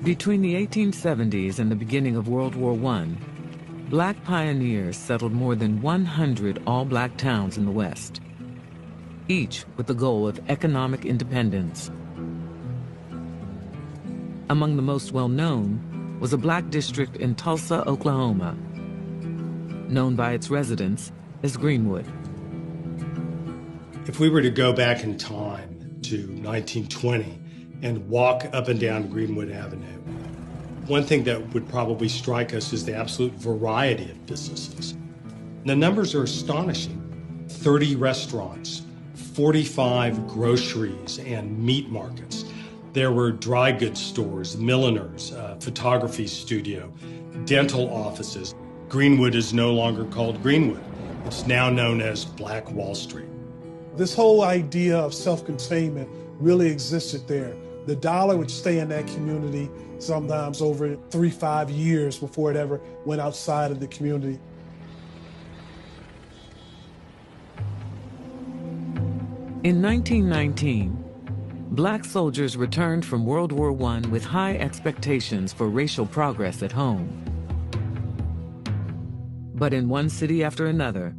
Between the 1870s and the beginning of World War I, black pioneers settled more than 100 all-black towns in the West, each with the goal of economic independence. Among the most well-known was a black district in Tulsa, Oklahoma, known by its residents as Greenwood. If we were to go back in time to 1920 and walk up and down Greenwood Avenue, one thing that would probably strike us is the absolute variety of businesses. The numbers are astonishing. 30 restaurants, 45 groceries and meat markets. There were dry goods stores, milliners, photography studio, dental offices. Greenwood is no longer called Greenwood. It's now known as Black Wall Street. This whole idea of self-containment really existed there. The dollar would stay in that community sometimes over 3-5 years before it ever went outside of the community. In 1919, black soldiers returned from World War I with high expectations for racial progress at home. But in one city after another,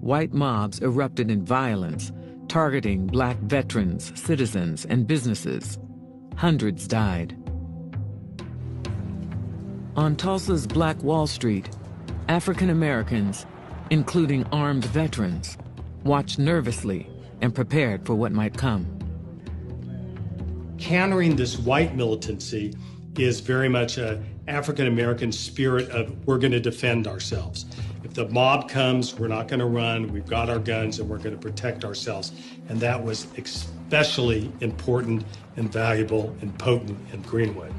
white mobs erupted in violence, targeting black veterans, citizens, and businesses. Hundreds died. On Tulsa's Black Wall Street, African Americans, including armed veterans, watched nervously and prepared for what might come. Countering this white militancy is very much an African American spirit of we're going to defend ourselves. If the mob comes, we're not going to run. We've got our guns and we're going to protect ourselves. And that was especially important and valuable and potent in Greenwood.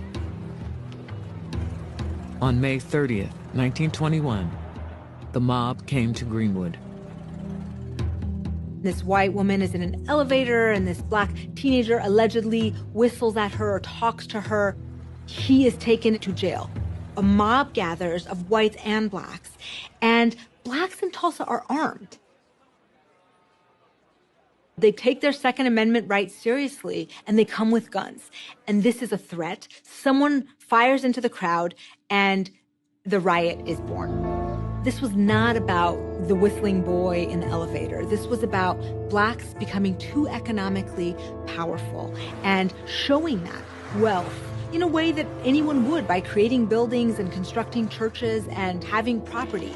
On May 30th, 1921, the mob came to Greenwood. This white woman is in an elevator and this black teenager allegedly whistles at her or talks to her. He is taken to jail. A mob gathers of whites and blacks, and blacks in Tulsa are armed. They take their Second Amendment rights seriously, and they come with guns. And this is a threat. Someone fires into the crowd, and the riot is born. This was not about the whistling boy in the elevator. This was about blacks becoming too economically powerful and showing that wealth in a way that anyone would by creating buildings and constructing churches and having property.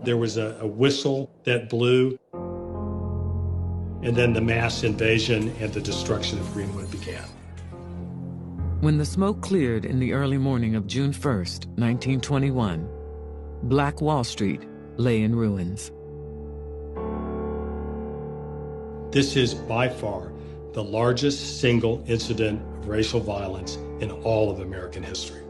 There was a whistle that blew, and then the mass invasion and the destruction of Greenwood began. When the smoke cleared in the early morning of June 1st, 1921, Black Wall Street lay in ruins. This is by far the largest single incident of racial violence in all of American history.